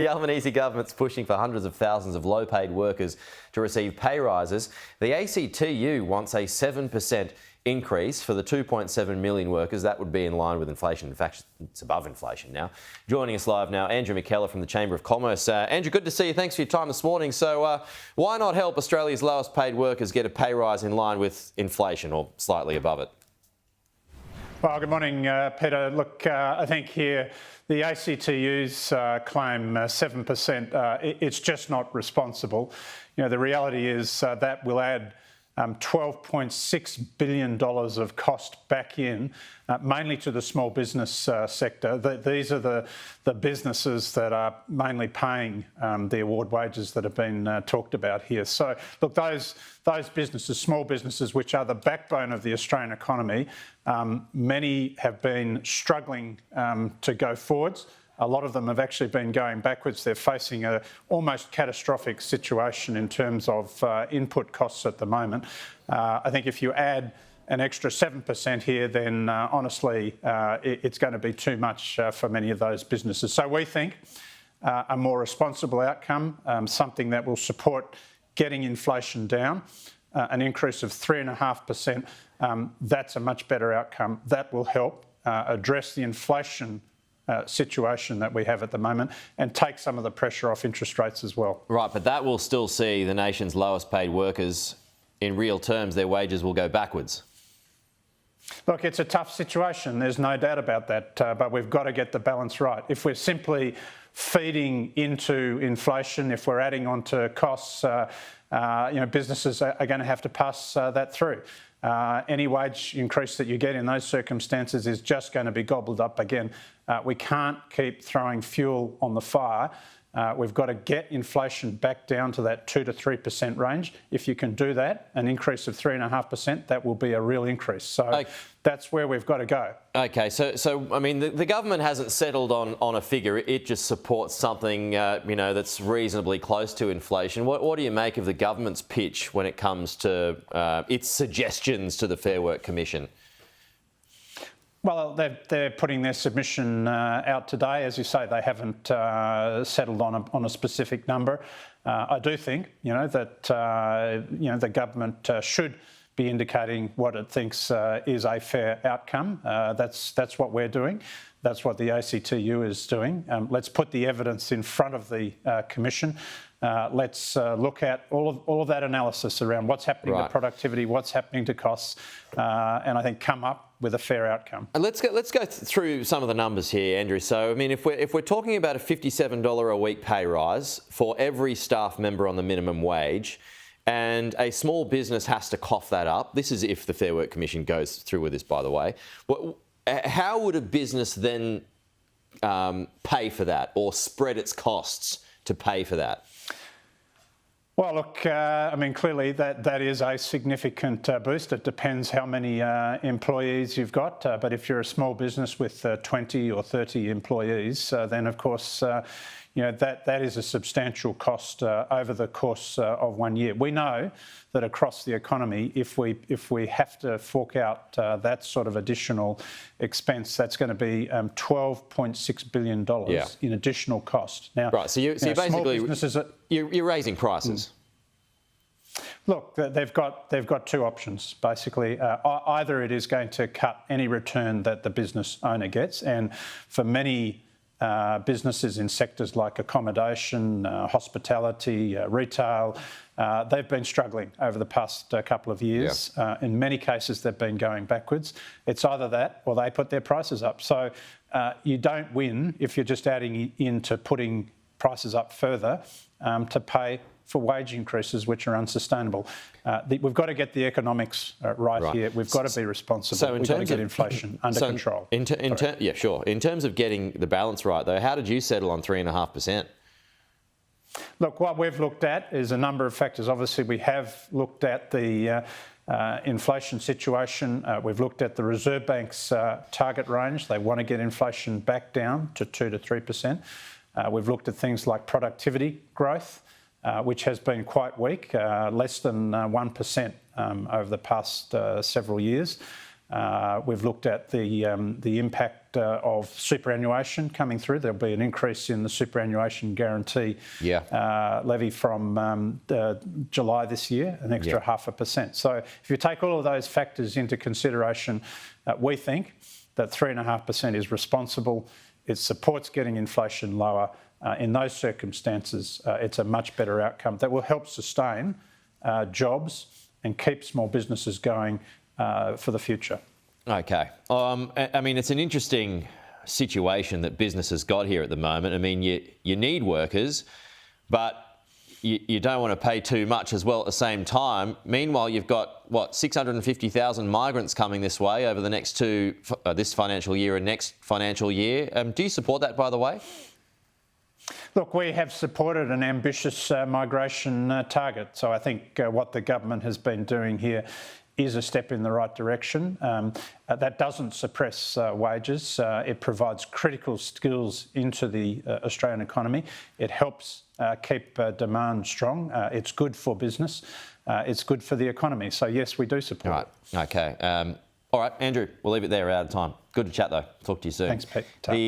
The Albanese government's pushing for hundreds of thousands of low-paid workers to receive pay rises. The ACCU wants a 7% increase for the 2.7 million workers. That would be in line with inflation. In fact, it's above inflation now. Joining us live now, Andrew McKellar from the Chamber of Commerce. Andrew, good to see you. Thanks for your time this morning. So why not help Australia's lowest paid workers get a pay rise in line with inflation or slightly above it? Well, good morning, Peter. Look, I think here the ACTU's claim 7%, it's just not responsible. You know, the reality is that will add $12.6 billion of cost back in, mainly to the small business sector. These are the businesses that are mainly paying the award wages that have been talked about here. So, look, those businesses, small businesses, which are the backbone of the Australian economy, many have been struggling to go forwards. A lot of them have actually been going backwards. They're facing an almost catastrophic situation in terms of input costs at the moment. I think if you add an extra 7% here, then honestly, it's going to be too much for many of those businesses. So we think a more responsible outcome, something that will support getting inflation down, an increase of 3.5%, that's a much better outcome. That will help address the inflation situation that we have at the moment and take some of the pressure off interest rates as well. Right, but that will still see the nation's lowest paid workers, in real terms, their wages will go backwards. Look, it's a tough situation, there's no doubt about that, but we've got to get the balance right. If we're simply feeding into inflation, if we're adding on to costs, businesses are going to have to pass that through. Any wage increase that you get in those circumstances is just going to be gobbled up again. We can't keep throwing fuel on the fire. We've got to get inflation back down to that 2 to 3% range. If you can do that, an increase of 3.5%, that will be a real increase. So that's where we've got to go. Okay, so I mean, the government hasn't settled on a figure. It just supports something, that's reasonably close to inflation. What do you make of the government's pitch when it comes to its suggestions to the Fair Work Commission? Well, they're putting their submission out today. As you say, they haven't settled on a specific number. I do think, that the government should be indicating what it thinks is a fair outcome. That's what we're doing. That's what the ACTU is doing. Let's put the evidence in front of the Commission. Let's look at all of that analysis around what's happening to productivity, what's happening to costs, and I think come up with a fair outcome. And let's go through some of the numbers here, Andrew. So, I mean, if we're talking about a $57 a week pay rise for every staff member on the minimum wage, and a small business has to cough that up, this is if the Fair Work Commission goes through with this, by the way, how would a business then pay for that or spread its costs to pay for that? Well, look, clearly that is a significant boost. It depends how many employees you've got. But if you're a small business with 20 or 30 employees, then of course, that is a substantial cost over the course of 1 year. We know that across the economy, if we have to fork out that sort of additional expense, that's going to be $12.6 billion in additional cost. Now, right. So you basically you're raising prices. Look, they've got two options basically. Either it is going to cut any return that the business owner gets, and for many businesses in sectors like accommodation, hospitality, retail, they've been struggling over the past couple of years. In many cases, they've been going backwards. It's either that or they put their prices up. So you don't win if you're just adding into putting prices up further to pay for wage increases which are unsustainable. We've got to get the economics right here. We've got to be responsible. So we've got to get inflation under control. In terms of getting the balance right, though, how did you settle on 3.5%? Look, what we've looked at is a number of factors. Obviously, we have looked at the inflation situation. We've looked at the Reserve Bank's target range. They want to get inflation back down to 2 to 3%. We've looked at things like productivity growth, which has been quite weak, less than 1% over the past several years. We've looked at the impact of superannuation coming through. There'll be an increase in the superannuation guarantee levy from July this year, an extra 0.5%. So if you take all of those factors into consideration, we think that 3.5% is responsible. It supports getting inflation lower. In those circumstances, it's a much better outcome that will help sustain jobs and keep small businesses going for the future. Okay. I mean, it's an interesting situation that businesses got here at the moment. I mean, you need workers, but you don't want to pay too much as well at the same time. Meanwhile, you've got, 650,000 migrants coming this way over the next this financial year and next financial year. Do you support that, by the way? Look, we have supported an ambitious migration target. So I think what the government has been doing here is a step in the right direction. That doesn't suppress wages. It provides critical skills into the Australian economy. It helps keep demand strong. It's good for business. It's good for the economy. So yes, we do support it. Okay. All right, Andrew, we'll leave it there. We're out of time. Good to chat though. Talk to you soon. Thanks, Pete.